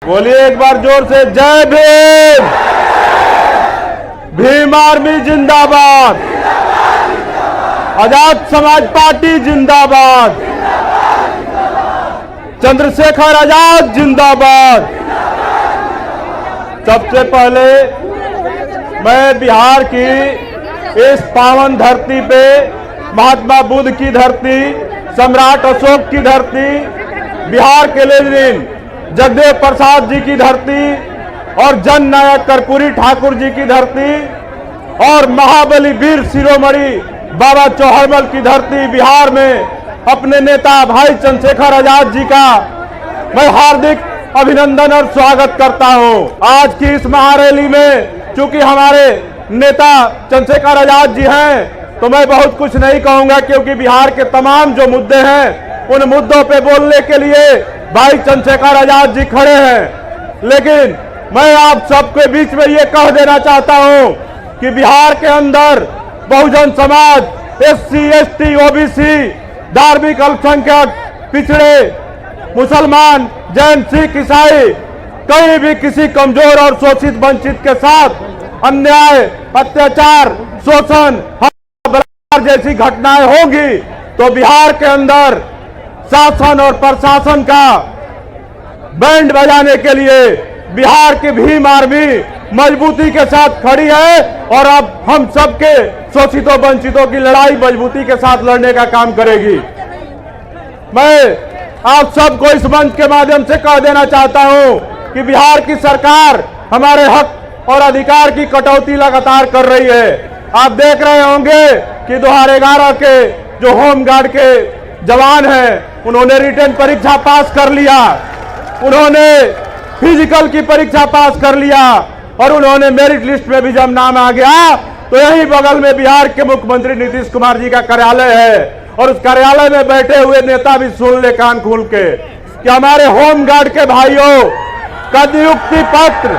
बोलिए एक बार जोर से, जय भीम। भीम आर्मी जिंदाबाद, आजाद समाज पार्टी जिंदाबाद, चंद्रशेखर आजाद जिंदाबाद। सबसे पहले मैं बिहार की इस पावन धरती पे, महात्मा बुद्ध की धरती, सम्राट अशोक की धरती, बिहार के लेनिन जगदेव प्रसाद जी की धरती और जन नायक कर्पूरी ठाकुर जी की धरती और महाबली वीर शिरोमणि बाबा चौहरमल की धरती बिहार में अपने नेता भाई चंद्रशेखर आजाद जी का मैं हार्दिक अभिनंदन और स्वागत करता हूं। आज की इस महारैली में चूंकि हमारे नेता चंद्रशेखर आजाद जी हैं तो मैं बहुत कुछ नहीं कहूंगा, क्योंकि बिहार के तमाम जो मुद्दे हैं उन मुद्दों पे बोलने के लिए भाई चंद्रशेखर आजाद जी खड़े हैं। लेकिन मैं आप सबके बीच में ये कह देना चाहता हूं कि बिहार के अंदर Bahujan Samaj, SC, ST, OBC, धार्मिक अल्पसंख्यक, पिछड़े, मुसलमान, जैन, सिख, ईसाई कहीं भी किसी कमजोर और शोषित वंचित के साथ अन्याय, अत्याचार, शोषण, बलात्कार जैसी घटनाएं होंगी तो बिहार के अंदर शासन और प्रशासन का बैंड बजाने के लिए बिहार की भीम आर्मी मजबूती के साथ खड़ी है और अब हम सबके शोषितों वंचितों की लड़ाई मजबूती के साथ लड़ने का काम करेगी। मैं आप सबको इस मंच के माध्यम से कह देना चाहता हूं कि बिहार की सरकार हमारे हक और अधिकार की कटौती लगातार कर रही है। आप देख रहे होंगे कि 2011 के जो होमगार्ड के जवान हैं उन्होंने रिटन परीक्षा पास कर लिया, उन्होंने फिजिकल की परीक्षा पास कर लिया और उन्होंने मेरिट लिस्ट में भी जब नाम आ गया तो यहीं बगल में बिहार के मुख्यमंत्री नीतीश कुमार जी का कार्यालय है और उस कार्यालय में बैठे हुए नेता भी सुन ले कान खोल के कि हमारे होमगार्ड के भाइयों का नियुक्ति पत्र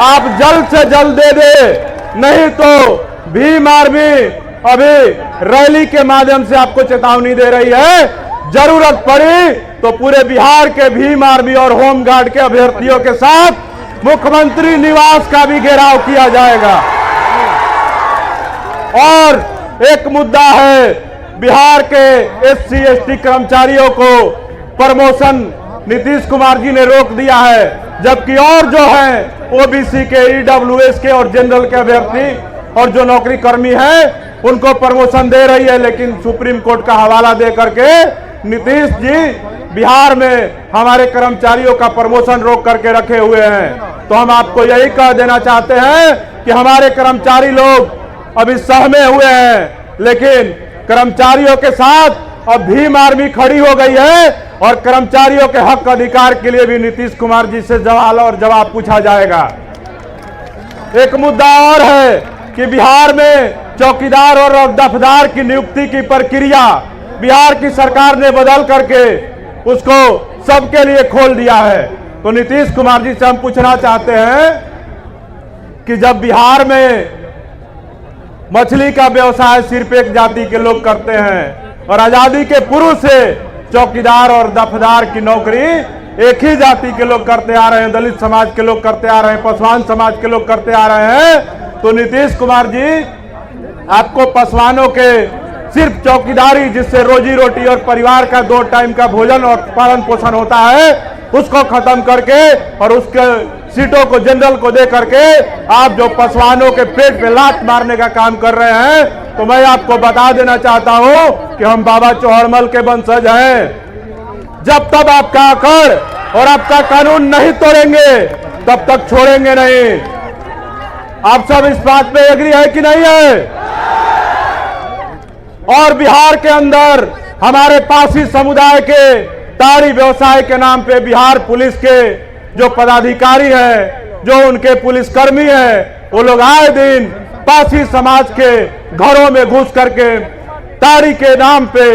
आप जल्द से जल्द दे दे, नहीं तो भीम आर्मी अभी रैली के माध्यम से आपको चेतावनी दे रही है। जरूरत पड़ी तो पूरे बिहार के भीम आर्मी और होमगार्ड के अभ्यर्थियों के साथ मुख्यमंत्री निवास का भी घेराव किया जाएगा। और एक मुद्दा है, बिहार के SC, ST कर्मचारियों को प्रमोशन नीतीश कुमार जी ने रोक दिया है, जबकि और जो है OBC के, EWS के और जनरल के अभ्यर्थी और जो नौकरी कर्मी हैं उनको प्रमोशन दे रही है। लेकिन सुप्रीम कोर्ट का हवाला दे करके नीतीश जी बिहार में हमारे कर्मचारियों का प्रमोशन रोक करके रखे हुए हैं। तो हम आपको यही कह देना चाहते हैं कि हमारे कर्मचारी लोग अभी सहमे हुए हैं, लेकिन कर्मचारियों के साथ अब भीम आर्मी खड़ी हो गई है और कर्मचारियों के हक अधिकार के लिए भी नीतीश कुमार जी से सवाल और जवाब पूछा जाएगा। एक मुद्दा और है कि बिहार में चौकीदार और दफदार की नियुक्ति की प्रक्रिया बिहार की सरकार ने बदल करके उसको सबके लिए खोल दिया है। तो नीतीश कुमार जी से हम पूछना चाहते हैं कि जब बिहार में मछली का व्यवसाय सिर्फ एक जाति के लोग करते हैं और आजादी के पूर्व से चौकीदार और दफदार की नौकरी एक ही जाति के लोग करते आ रहे हैं, दलित समाज के लोग करते आ रहे हैं, पसवान समाज के लोग करते आ रहे हैं, तो नीतीश कुमार जी आपको पसवानों के सिर्फ चौकीदारी जिससे रोजी रोटी और परिवार का 2 टाइम का भोजन और पालन पोषण होता है उसको खत्म करके और उसके सीटों को जनरल को दे करके आप जो पसवानों के पेट पे लात मारने का काम कर रहे हैं, तो मैं आपको बता देना चाहता हूं कि हम बाबा चौहरमल के वंशज हैं। जब तक आपका अकड़ और आपका कानून नहीं तोड़ेंगे तब तक छोड़ेंगे नहीं। आप सब इस बात पे एग्री है कि नहीं है? और बिहार के अंदर हमारे पासी समुदाय के ताड़ी व्यवसाय के नाम पे बिहार पुलिस के जो पदाधिकारी हैं, जो उनके पुलिसकर्मी हैं, वो लोग आए दिन पासी समाज के घरों में घुस करके ताड़ी के नाम पे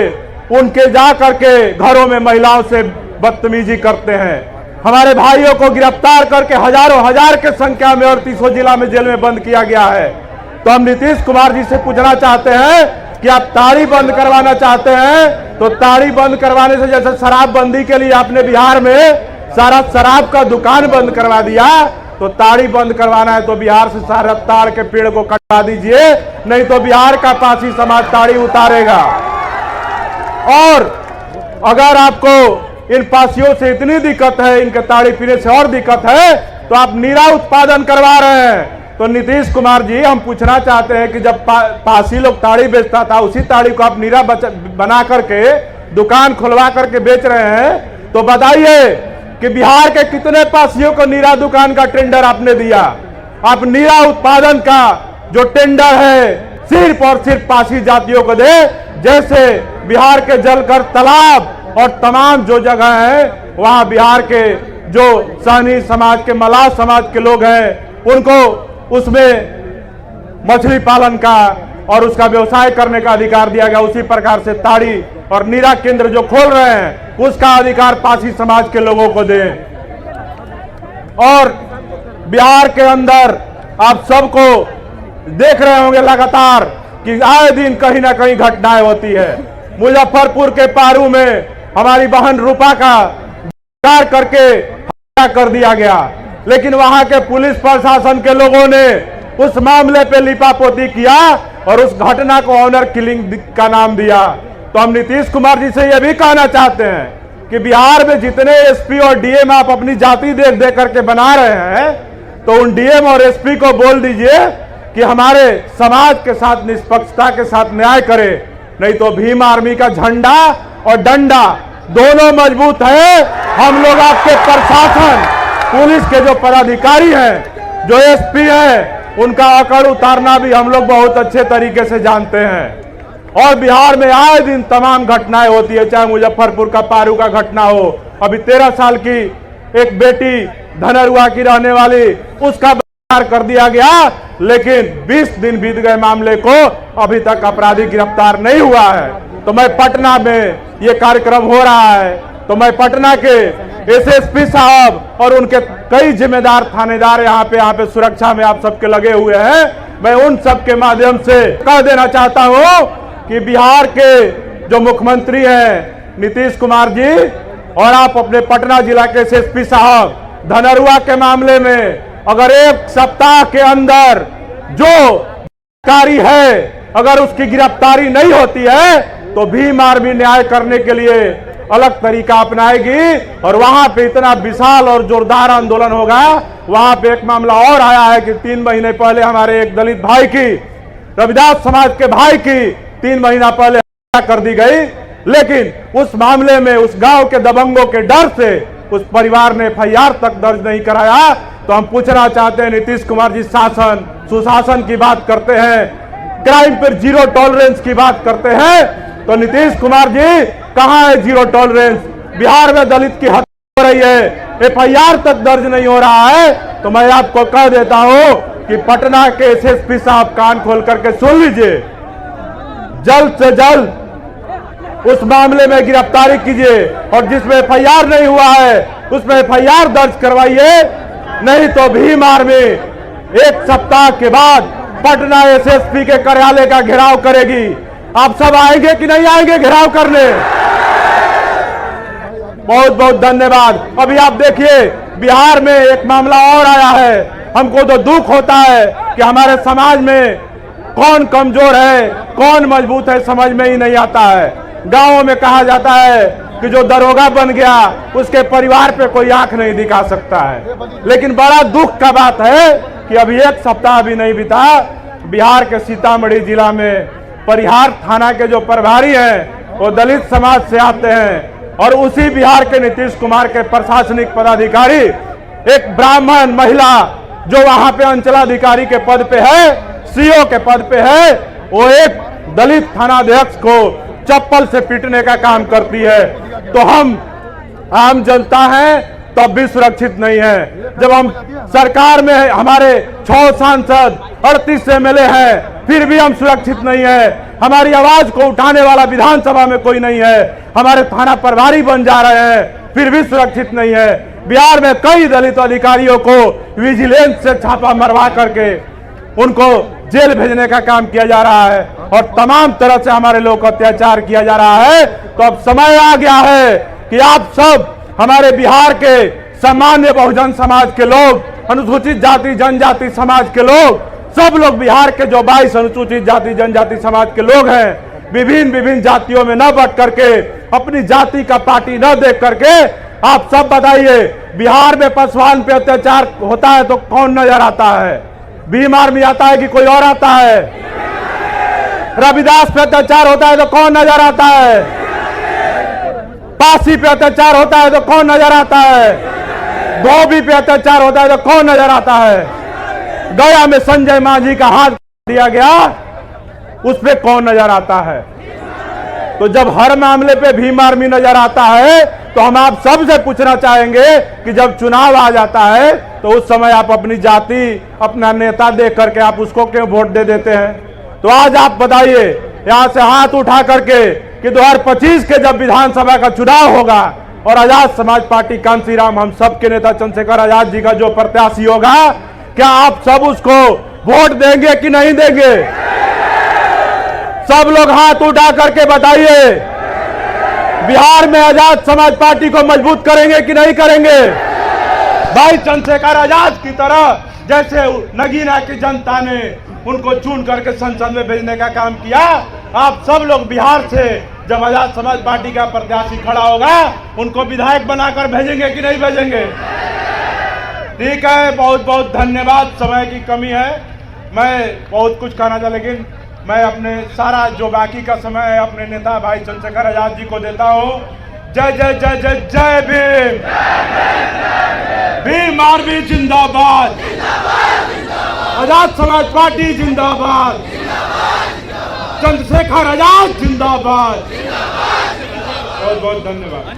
उनके जा करके घरों में महिलाओं से बदतमीजी करते हैं। हमारे भाइयों को गिरफ्तार करके हजारों हजार के संख्या में 38 जिला में जेल में बंद किया गया है। तो हम नीतीश कुमार जी से पूछना चाहते हैं कि आप ताड़ी बंद करवाना चाहते हैं तो ताड़ी बंद करवाने से, जैसे शराबबंदी के लिए आपने बिहार में सारा शराब का दुकान बंद करवा दिया। तो ताड़ी बंद करवाना है तो बिहार से सारा ताड़ के पेड़ को कटवा दीजिए, नहीं तो बिहार का पासी समाज ताड़ी उतारेगा। और अगर आपको इन पासियों से इतनी दिक्कत है, इनके ताड़ी पीने से और दिक्कत है, तो आप नीरा उत्पादन करवा रहे हैं। तो नीतीश कुमार जी, हम पूछना चाहते हैं कि जब पासी लोग ताड़ी बेचता था, उसी ताड़ी को आप नीरा बना करके दुकान खुलवा करके बेच रहे हैं, तो बताइए कि बिहार के कितने पासियों को नीरा दुकान का टेंडर आपने दिया? आप नीरा उत्पादन का जो टेंडर है सिर्फ और सिर्फ पासी जातियों को दे। जैसे बिहार के जलकर तालाब और तमाम जो जगह है वहां बिहार के जो सहनी समाज के, मलाह समाज के लोग हैं, उनको उसमें मछली पालन का और उसका व्यवसाय करने का अधिकार दिया गया। उसी प्रकार से ताड़ी और नीरा केंद्र जो खोल रहे हैं उसका अधिकार पासी समाज के लोगों को दें। और बिहार के अंदर आप सबको देख रहे होंगे लगातार कि आए दिन कहीं ना कहीं घटनाएं होती है। मुजफ्फरपुर के पारू में हमारी बहन रूपा का गिरफ्तार करके हत्या कर दिया गया, लेकिन वहां के पुलिस प्रशासन के लोगों ने उस मामले पे लिपापोती किया और उस घटना को ऑनर किलिंग का नाम दिया। तो हम नीतीश कुमार जी से यह भी कहना चाहते हैं कि बिहार में जितने एसपी और डीएम आप अपनी जाति देख देख करके बना रहे हैं, तो उन डीएम और एसपी को बोल दीजिए कि हमारे समाज के साथ निष्पक्षता के साथ न्याय करे, नहीं तो भीम आर्मी का झंडा और डंडा दोनों मजबूत है। हम लोग आपके प्रशासन, पुलिस के जो पदाधिकारी हैं, जो एसपी हैं, उनका अकड़ उतारना भी हम लोग बहुत अच्छे तरीके से जानते हैं। और बिहार में आए दिन तमाम घटनाएं होती है, चाहे मुजफ्फरपुर का पारू का घटना हो, अभी 13 साल की एक बेटी धनरुआ की रहने वाली, उसका बलात्कार कर दिया गया, लेकिन 20 दिन बीत गए मामले को, अभी तक अपराधी गिरफ्तार नहीं हुआ है। तो मैं पटना में ये कार्यक्रम हो रहा है, तो मैं पटना के एसएसपी साहब और उनके कई जिम्मेदार थानेदार यहाँ पे सुरक्षा में आप सबके लगे हुए हैं, मैं उन सब के माध्यम से कह देना चाहता हूँ कि बिहार के जो मुख्यमंत्री हैं नीतीश कुमार जी, और आप अपने पटना जिला के एसएसपी साहब, धनरुआ के मामले में अगर 1 सप्ताह के अंदर जो कारी है अगर उसकी गिरफ्तारी नहीं होती है, तो भीम आर्मी न्याय करने के लिए अलग तरीका अपनाएगी और वहां पे इतना विशाल और जोरदार आंदोलन होगा। वहां पे एक मामला और आया है कि 3 महीने पहले हमारे एक दलित भाई की, रविदास समाज के भाई की 3 महीना पहले हत्या कर दी गई, लेकिन उस मामले में उस गांव के दबंगों के डर से उस परिवार ने एफआईआर तक दर्ज नहीं कराया। तो हम पूछना चाहते हैं, नीतीश कुमार जी शासन सुशासन की बात करते हैं, क्राइम पर जीरो टॉलरेंस की बात करते हैं, तो नीतीश कुमार जी कहां है जीरो टॉलरेंस? बिहार में दलित की हत्या हो रही है, एफआईआर तक दर्ज नहीं हो रहा है। तो मैं आपको कह देता हूं कि पटना के एसएसपी साहब कान खोल करके सुन लीजिए, जल्द से जल्द उस मामले में गिरफ्तारी कीजिए और जिसमें एफआईआर नहीं हुआ है उसमें एफआईआर दर्ज करवाइए, नहीं तो भीम आर्मी 1 सप्ताह के बाद पटना एसएसपी के कार्यालय का घेराव करेगी। आप सब आएंगे कि नहीं आएंगे घेराव करने? बहुत बहुत धन्यवाद। अभी आप देखिए बिहार में एक मामला और आया है। हमको तो दुख होता है कि हमारे समाज में कौन कमजोर है कौन मजबूत है समझ में ही नहीं आता है। गांवों में कहा जाता है कि जो दरोगा बन गया उसके परिवार पे कोई आंख नहीं दिखा सकता है, लेकिन बड़ा दुख का बात है कि अभी 1 सप्ताह भी नहीं बीता, बिहार के सीतामढ़ी जिला में परिहार थाना के जो प्रभारी हैं वो दलित समाज से आते हैं और उसी बिहार के नीतीश कुमार के प्रशासनिक पदाधिकारी एक ब्राह्मण महिला जो वहां पे अंचलाधिकारी के पद पे है, सीओ के पद पे है, वो एक दलित थानाध्यक्ष को चप्पल से पीटने का काम करती है। तो हम आम जनता हैं तब भी सुरक्षित नहीं है। जब हम सरकार में हमारे 6 सांसद 38 एमएलए हैं फिर भी हम सुरक्षित नहीं है। हमारी आवाज को उठाने वाला विधानसभा में कोई नहीं है। हमारे थाना प्रभारी बन जा रहे हैं फिर भी सुरक्षित नहीं है। बिहार में कई दलित अधिकारियों को विजिलेंस से छापा मरवा करके उनको जेल भेजने का काम किया जा रहा है और तमाम तरह से हमारे लोग को अत्याचार किया जा रहा है। तो अब समय आ गया है कि आप सब हमारे बिहार के सामान्य बहुजन समाज के लोग, अनुसूचित जाति जनजाति समाज के लोग, सब लोग बिहार के जो 22 अनुसूचित जाति जनजाति समाज के लोग हैं, विभिन्न जातियों में न बट करके, अपनी जाति का पार्टी न देख करके, आप सब बताइए, बिहार में पासवान पे अत्याचार होता है तो कौन नजर आता है? भीम आर्मी आता है कि कोई और आता है? रविदास पे अत्याचार होता है तो कौन नजर आता है? पासी पे अत्याचार होता है तो कौन नजर आता है? धोबी पे अत्याचार होता है तो कौन नजर आता है? गया में संजय मांझी का हाथ दिया गया, उस पे कौन नजर आता है? तो जब हर मामले पे भीम आर्मी नजर आता है तो हम आप सबसे पूछना चाहेंगे कि जब चुनाव आ जाता है तो उस समय आप अपनी जाति, अपना नेता देख करके आप उसको क्यों वोट दे देते हैं? तो आज आप बताइए, यहां से हाथ उठा करके कि 2025 के जब विधानसभा का चुनाव होगा और आजाद समाज पार्टी कांसीराम हम सबके नेता चंद्रशेखर आजाद जी का जो प्रत्याशी होगा, क्या आप सब उसको वोट देंगे कि नहीं देंगे? सब लोग हाथ उठा करके बताइए, बिहार में आजाद समाज पार्टी को मजबूत करेंगे कि नहीं करेंगे? भाई चंद्रशेखर आजाद की तरह जैसे नगीना की जनता ने उनको चुन करके संसद में भेजने का काम किया, आप सब लोग बिहार से जब आजाद समाज पार्टी का प्रत्याशी खड़ा होगा उनको विधायक बनाकर भेजेंगे कि नहीं भेजेंगे? ठीक है, बहुत बहुत धन्यवाद। समय की कमी है, मैं बहुत कुछ कहना था, लेकिन मैं अपने सारा जो बाकी का समय है अपने नेता भाई चंद्रशेखर आजाद जी को देता हूँ। जय जय जय जय जय भीम, भीम आर्मी जिंदाबाद, आजाद समाज पार्टी जिंदाबाद, चंद्रशेखर आजाद जिंदाबाद। बहुत बहुत धन्यवाद।